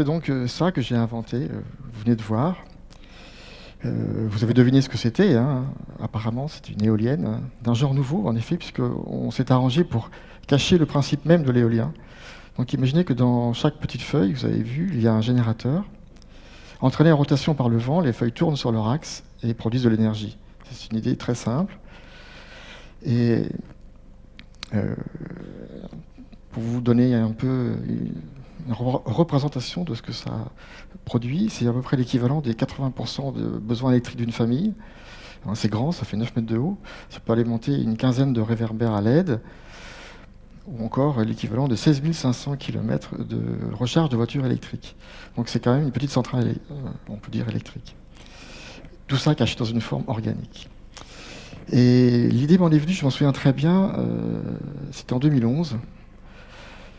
c'est donc ça que j'ai inventé, vous venez de voir. Vous avez deviné ce que c'était, hein. Apparemment c'est une éolienne d'un genre nouveau, en effet, puisqu'on s'est arrangé pour cacher le principe même de l'éolien. Donc imaginez que dans chaque petite feuille, vous avez vu, il y a un générateur. Entraîné en rotation par le vent, les feuilles tournent sur leur axe et produisent de l'énergie. C'est une idée très simple. Et pour vous donner un peu une représentation de ce que ça produit, c'est à peu près l'équivalent des 80% de besoins électriques d'une famille. C'est grand, ça fait 9 mètres de haut. Ça peut alimenter une quinzaine de réverbères à LED, ou encore l'équivalent de 16 500 km de recharge de voitures électriques. Donc c'est quand même une petite centrale, on peut dire, électrique. Tout ça caché dans une forme organique. Et l'idée m'en est venue, je m'en souviens très bien, c'était en 2011.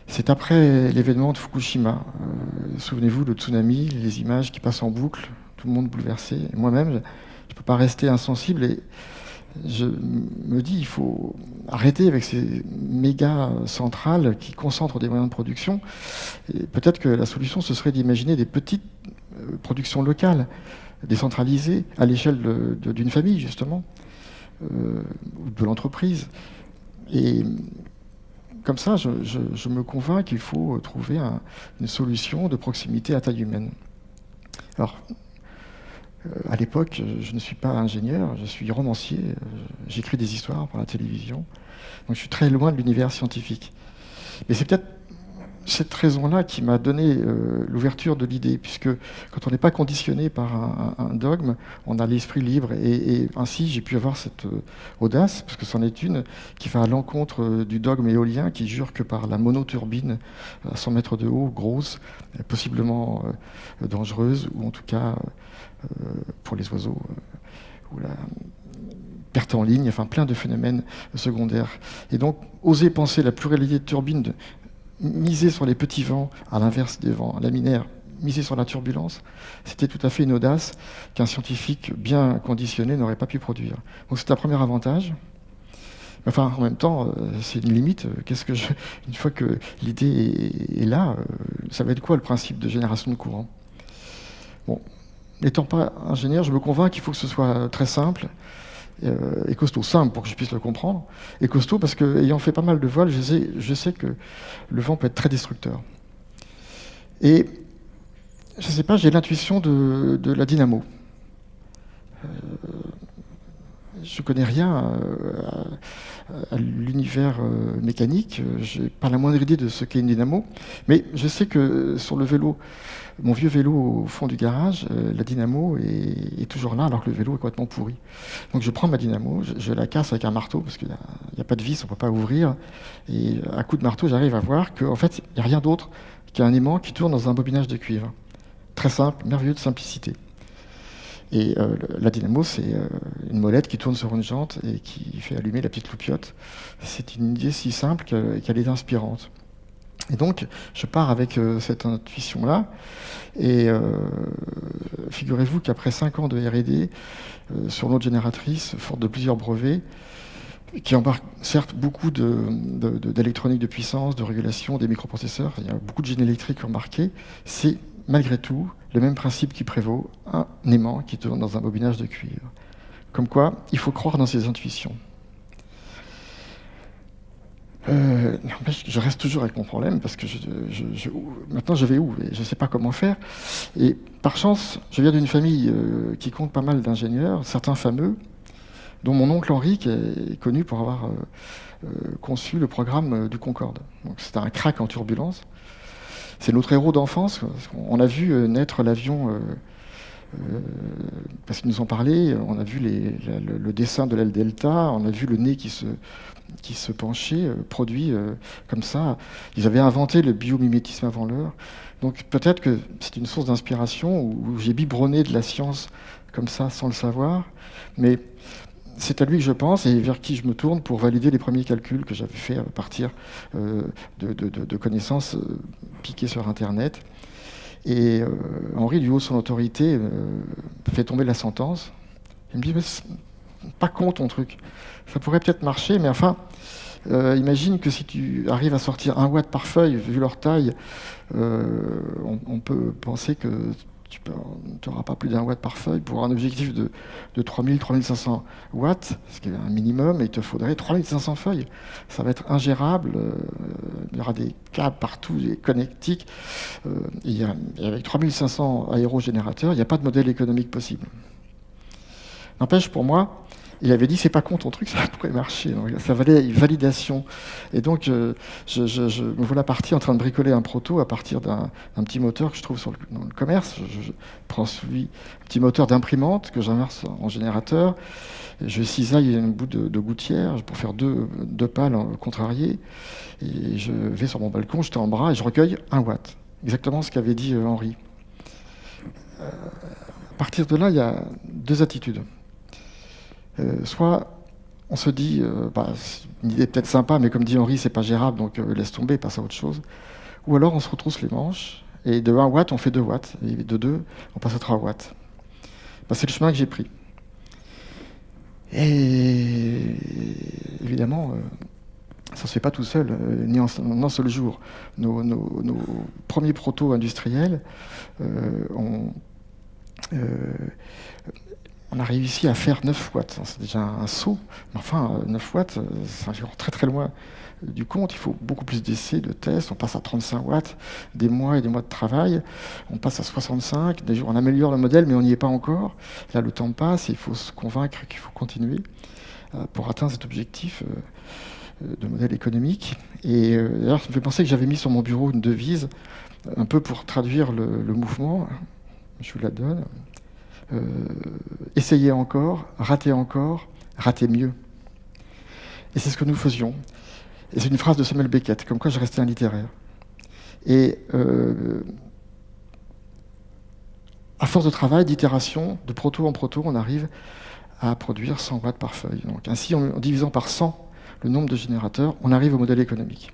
C'est après l'événement de Fukushima. Souvenez-vous, le tsunami, les images qui passent en boucle, tout le monde bouleversé. Et moi-même, je ne peux pas rester insensible et je me dis il faut arrêter avec ces méga centrales qui concentrent des moyens de production. Et peut-être que la solution, ce serait d'imaginer des petites productions locales, décentralisées, à l'échelle d'une famille, justement, ou de l'entreprise. Et comme ça, je me convainc qu'il faut trouver une solution de proximité à taille humaine. Alors, à l'époque, je ne suis pas ingénieur, je suis romancier, j'écris des histoires pour la télévision, donc je suis très loin de l'univers scientifique. Mais c'est peut-être cette raison-là qui m'a donné l'ouverture de l'idée, puisque quand on n'est pas conditionné par un dogme, on a l'esprit libre, et ainsi j'ai pu avoir cette audace, parce que c'en est une, qui va à l'encontre du dogme éolien, qui jure que par la monoturbine à 100 mètres de haut, grosse, possiblement dangereuse, ou en tout cas pour les oiseaux, ou la perte en ligne, enfin plein de phénomènes secondaires. Et donc, oser penser la pluralité de turbines, miser sur les petits vents, à l'inverse des vents laminaires, miser sur la turbulence, c'était tout à fait une audace qu'un scientifique bien conditionné n'aurait pas pu produire. Donc c'est un premier avantage. Enfin, en même temps, c'est une limite. Une fois que l'idée est là, ça va être quoi le principe de génération de courant? Bon, n'étant pas ingénieur, je me convainc qu'il faut que ce soit très simple, et costaud, simple pour que je puisse le comprendre, et costaud parce que, ayant fait pas mal de vols, je sais que le vent peut être très destructeur. Et je ne sais pas, j'ai l'intuition de la dynamo. Je ne connais rien à l'univers mécanique, je n'ai pas la moindre idée de ce qu'est une dynamo, mais je sais que sur le vélo, mon vieux vélo au fond du garage, la dynamo est toujours là alors que le vélo est complètement pourri. Donc je prends ma dynamo, je la casse avec un marteau parce qu'il n'y a pas de vis, on ne peut pas ouvrir, et à coup de marteau j'arrive à voir qu'en fait il n'y a rien d'autre qu'un aimant qui tourne dans un bobinage de cuivre. Très simple, merveilleux de simplicité. Et la dynamo, c'est une molette qui tourne sur une jante et qui fait allumer la petite loupiote. C'est une idée si simple qu'elle est inspirante. Et donc, je pars avec cette intuition-là. Et figurez-vous qu'après 5 ans de R&D sur notre génératrice, forte de plusieurs brevets, qui embarque certes beaucoup d'électronique de puissance, de régulation, des microprocesseurs, il y a beaucoup de génie électrique embarqué, c'est malgré tout le même principe qui prévaut, un aimant qui tourne dans un bobinage de cuivre. Comme quoi, il faut croire dans ses intuitions. Je reste toujours avec mon problème parce que maintenant je vais où? Je ne sais pas comment faire. Et par chance, je viens d'une famille qui compte pas mal d'ingénieurs, certains fameux, dont mon oncle Henri, qui est connu pour avoir conçu le programme du Concorde. Donc c'était un crack en turbulence. C'est notre héros d'enfance. On a vu naître l'avion parce qu'ils nous ont parlé. On a vu le dessin de l'aile delta. On a vu le nez qui se penchait, produit comme ça. Ils avaient inventé le biomimétisme avant l'heure. Donc peut-être que c'est une source d'inspiration où j'ai biberonné de la science comme ça sans le savoir. Mais c'est à lui que je pense et vers qui je me tourne pour valider les premiers calculs que j'avais fait à partir de connaissances piquées sur Internet. Et Henri, du haut de son autorité, fait tomber la sentence. Il me dit, mais c'est pas con ton truc. Ça pourrait peut-être marcher, mais enfin, Imagine que si tu arrives à sortir 1 watt par feuille, vu leur taille, on peut penser que tu n'auras pas plus d'1 watt par feuille. Pour un objectif de 3000-3500 watts, ce qui est un minimum, il te faudrait 3500 feuilles. Ça va être ingérable, il y aura des câbles partout, des connectiques, et avec 3500 aérogénérateurs, il n'y a pas de modèle économique possible. N'empêche, pour moi, il avait dit, c'est pas con ton truc, ça pourrait marcher. Donc, ça valait une validation. Et donc, je me voilà parti en train de bricoler un proto à partir d'un petit moteur que je trouve dans le commerce. Je prends celui, un petit moteur d'imprimante que j'inverse en générateur. Et je cisaille un bout de gouttière pour faire deux pales contrariées. Et je vais sur mon balcon, je tends en bras et je recueille 1 watt. Exactement ce qu'avait dit Henri. À partir de là, il y a 2 attitudes. Soit on se dit, c'est une idée peut-être sympa, mais comme dit Henri, c'est pas gérable, donc laisse tomber, passe à autre chose. Ou alors on se retrousse les manches, et de 1 watt, on fait 2 watts, et de 2, on passe à 3 watts. C'est le chemin que j'ai pris. Et évidemment, ça ne se fait pas tout seul, ni en un seul jour. Nos premiers protos industriels on a réussi à faire 9 watts. C'est déjà un saut, mais enfin, 9 watts, c'est encore très très loin du compte. Il faut beaucoup plus d'essais, de tests. On passe à 35 watts, des mois et des mois de travail. On passe à 65. Des jours, on améliore le modèle, mais on n'y est pas encore. Là, le temps passe et il faut se convaincre qu'il faut continuer pour atteindre cet objectif de modèle économique. Et d'ailleurs, ça me fait penser que j'avais mis sur mon bureau une devise, un peu pour traduire le mouvement. Je vous la donne. Essayez encore, ratez mieux. Et c'est ce que nous faisions. Et c'est une phrase de Samuel Beckett, comme quoi je restais un littéraire. Et à force de travail, d'itération, de proto en proto, on arrive à produire 100 watts par feuille. Donc, ainsi, en divisant par 100 le nombre de générateurs, on arrive au modèle économique.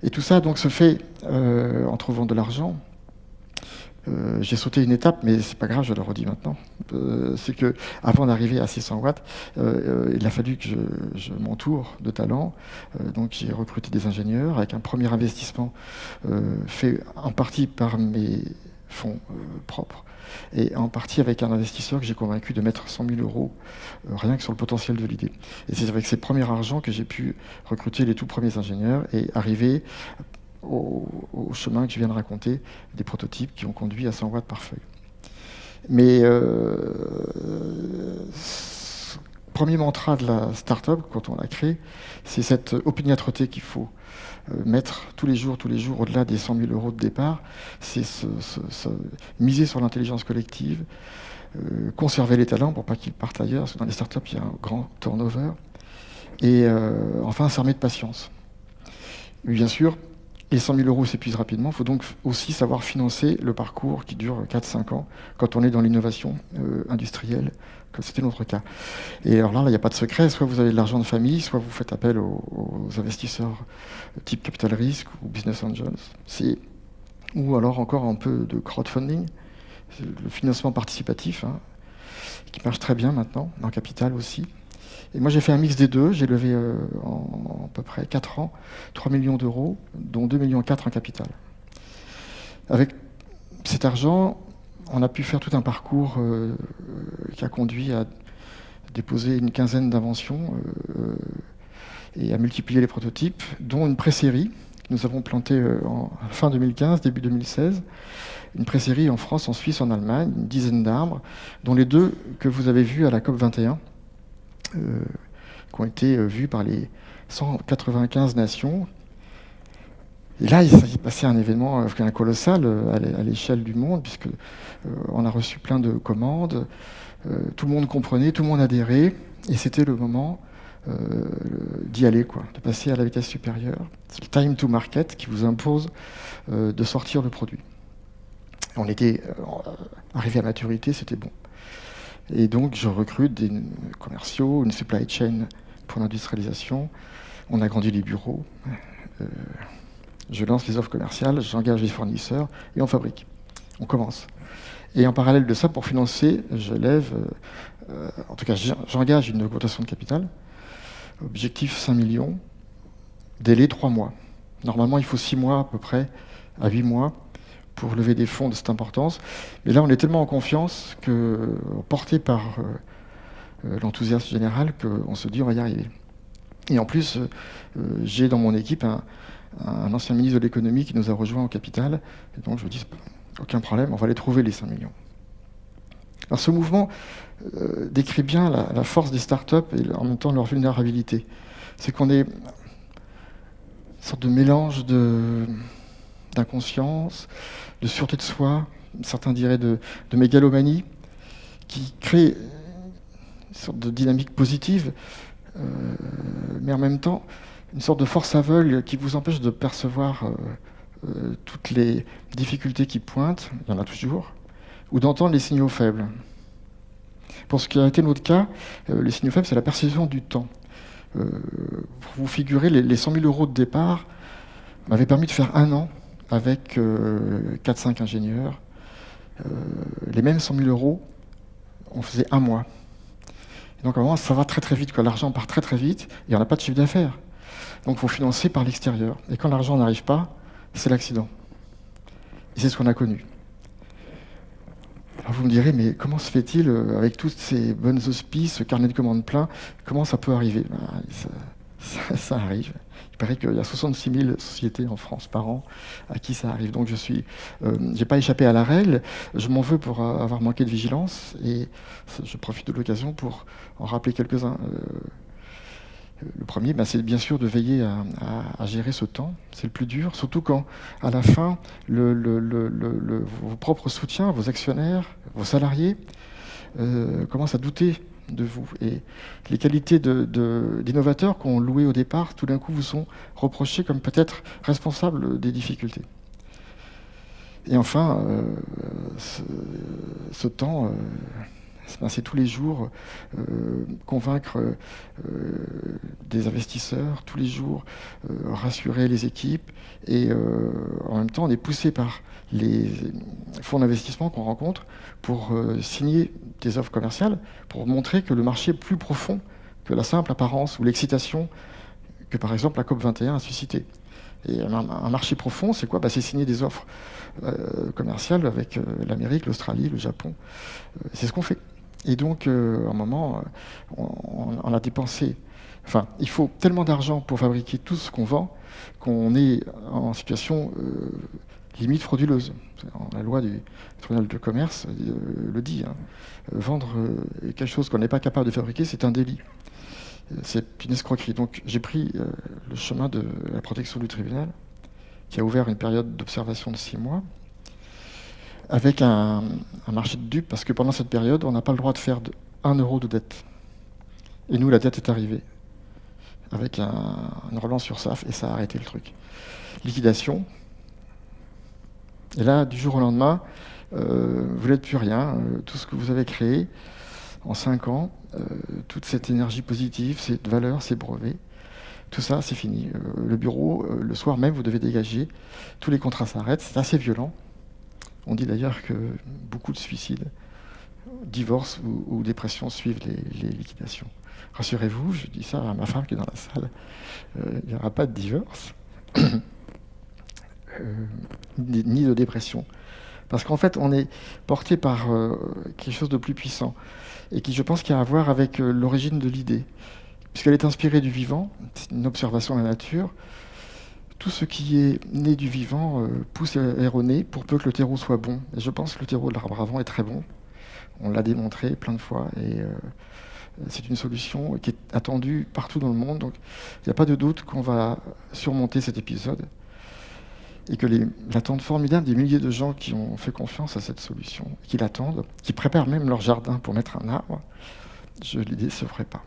Et tout ça donc se fait en trouvant de l'argent. J'ai sauté une étape, mais c'est pas grave, je le redis maintenant. C'est que avant d'arriver à 600 watts, il a fallu que je m'entoure de talents. Donc j'ai recruté des ingénieurs avec un premier investissement fait en partie par mes fonds propres et en partie avec un investisseur que j'ai convaincu de mettre 100 000 euros rien que sur le potentiel de l'idée. Et c'est avec ces premiers argents que j'ai pu recruter les tout premiers ingénieurs et arriver au chemin que je viens de raconter, des prototypes qui ont conduit à 100 watts par feuille. Mais premier mantra de la start-up, quand on l'a créée, c'est cette opiniâtreté qu'il faut mettre tous les jours, au-delà des 100 000 euros de départ. C'est miser sur l'intelligence collective, conserver les talents pour pas qu'ils partent ailleurs, parce que dans les start-up, il y a un grand turnover. Et enfin, s'armer de patience. Bien sûr, les 100 000 euros s'épuisent rapidement. Il faut donc aussi savoir financer le parcours qui dure 4-5 ans quand on est dans l'innovation industrielle, comme c'était notre cas. Et alors là, il n'y a pas de secret. Soit vous avez de l'argent de famille, soit vous faites appel aux investisseurs type capital risque ou business angels. Ou alors encore un peu de crowdfunding, le financement participatif, qui marche très bien maintenant, en capital aussi. Et moi, j'ai fait un mix des deux. J'ai levé en à peu près 4 ans 3 millions d'euros, dont 2,4 millions en capital. Avec cet argent, on a pu faire tout un parcours qui a conduit à déposer une quinzaine d'inventions et à multiplier les prototypes, dont une pré-série que nous avons plantée en fin 2015, début 2016. Une pré-série en France, en Suisse, en Allemagne, une dizaine d'arbres, dont les 2 que vous avez vus à la COP 21, qui ont été vus par les 195 nations. Et là, il s'est passé un événement colossal à l'échelle du monde, puisque on a reçu plein de commandes, tout le monde comprenait, tout le monde adhérait, et c'était le moment d'y aller, de passer à la vitesse supérieure. C'est le time to market qui vous impose de sortir le produit. On était arrivé à maturité, c'était bon. Et donc, je recrute des commerciaux, une supply chain pour l'industrialisation. On agrandit les bureaux. Je lance les offres commerciales, j'engage les fournisseurs et on fabrique. On commence. Et en parallèle de ça, pour financer, je lève, en tout cas, j'engage une augmentation de capital Objectif 5 millions, délai 3 mois. Normalement, il faut 6 mois à peu près, à 8 mois, pour lever des fonds de cette importance. Mais là, on est tellement en confiance, porté par l'enthousiasme général, qu'on se dit on va y arriver. Et en plus, j'ai dans mon équipe un ancien ministre de l'économie qui nous a rejoints au capital. Et donc je me dis, aucun problème, on va les trouver les 5 millions. Alors ce mouvement décrit bien la force des startups et en même temps leur vulnérabilité. C'est qu'on est une sorte de mélange d'inconscience, de sûreté de soi, certains diraient de mégalomanie, qui crée une sorte de dynamique positive, mais en même temps une sorte de force aveugle qui vous empêche de percevoir toutes les difficultés qui pointent, il y en a toujours, ou d'entendre les signaux faibles. Pour ce qui a été notre cas, les signaux faibles, c'est la perception du temps. Pour vous figurer, les 100 000 euros de départ m'avaient permis de faire 1 an avec 4-5 ingénieurs. Les mêmes 100 000 euros, on faisait 1 mois. Et donc à un moment, ça va très très vite, l'argent part très très vite, et on n'a pas de chiffre d'affaires. Donc il faut financer par l'extérieur. Et quand l'argent n'arrive pas, c'est l'accident. Et c'est ce qu'on a connu. Alors vous me direz, mais comment se fait-il, avec toutes ces bonnes auspices, ce carnet de commandes plein, comment ça peut arriver? Ça arrive. Il paraît qu'il y a 66 000 sociétés en France par an à qui ça arrive. Donc j'ai pas échappé à la règle. Je m'en veux pour avoir manqué de vigilance et je profite de l'occasion pour en rappeler quelques-uns. Le premier, c'est bien sûr de veiller à gérer ce temps. C'est le plus dur, surtout quand, à la fin, vos propres soutiens, vos actionnaires, vos salariés commencent à douter de vous. Et les qualités d'innovateurs qu'on louait au départ, tout d'un coup, vous sont reprochées comme peut-être responsables des difficultés. Et enfin, ce temps... c'est tous les jours convaincre des investisseurs, tous les jours rassurer les équipes, et en même temps on est poussé par les fonds d'investissement qu'on rencontre pour signer des offres commerciales, pour montrer que le marché est plus profond que la simple apparence ou l'excitation que par exemple la COP21 a suscité. Et un marché profond, c'est quoi? C'est signer des offres commerciales avec l'Amérique, l'Australie, le Japon. C'est ce qu'on fait. Et donc, à un moment, on a dépensé... Enfin, il faut tellement d'argent pour fabriquer tout ce qu'on vend qu'on est en situation limite frauduleuse. La loi du tribunal de commerce le dit. Vendre quelque chose qu'on n'est pas capable de fabriquer, c'est un délit. C'est une escroquerie. Donc, j'ai pris le chemin de la protection du tribunal, qui a ouvert une période d'observation de 6 mois, avec un marché de dupes, parce que pendant cette période, on n'a pas le droit de faire 1 euro de dette. Et nous, la dette est arrivée, avec une relance sur SAF, et ça a arrêté le truc. Liquidation. Et là, du jour au lendemain, vous n'êtes plus rien. Tout ce que vous avez créé en 5 ans, toute cette énergie positive, cette valeur, ces brevets, tout ça, c'est fini. Le bureau, le soir même, vous devez dégager. Tous les contrats s'arrêtent. C'est assez violent. On dit d'ailleurs que beaucoup de suicides, divorces ou dépressions suivent les liquidations. Rassurez-vous, je dis ça à ma femme qui est dans la salle, il n'y aura pas de divorce, ni de dépression. Parce qu'en fait, on est porté par quelque chose de plus puissant, et qui, je pense, qui a à voir avec l'origine de l'idée. Puisqu'elle est inspirée du vivant, c'est une observation de la nature. Tout ce qui est né du vivant pousse et renaît pour peu que le terreau soit bon. Et je pense que le terreau de l'arbre avant est très bon. On l'a démontré plein de fois. Et c'est une solution qui est attendue partout dans le monde. Donc il n'y a pas de doute qu'on va surmonter cet épisode. Et que l'attente formidable des milliers de gens qui ont fait confiance à cette solution, qui l'attendent, qui préparent même leur jardin pour mettre un arbre, je ne les décevrai pas.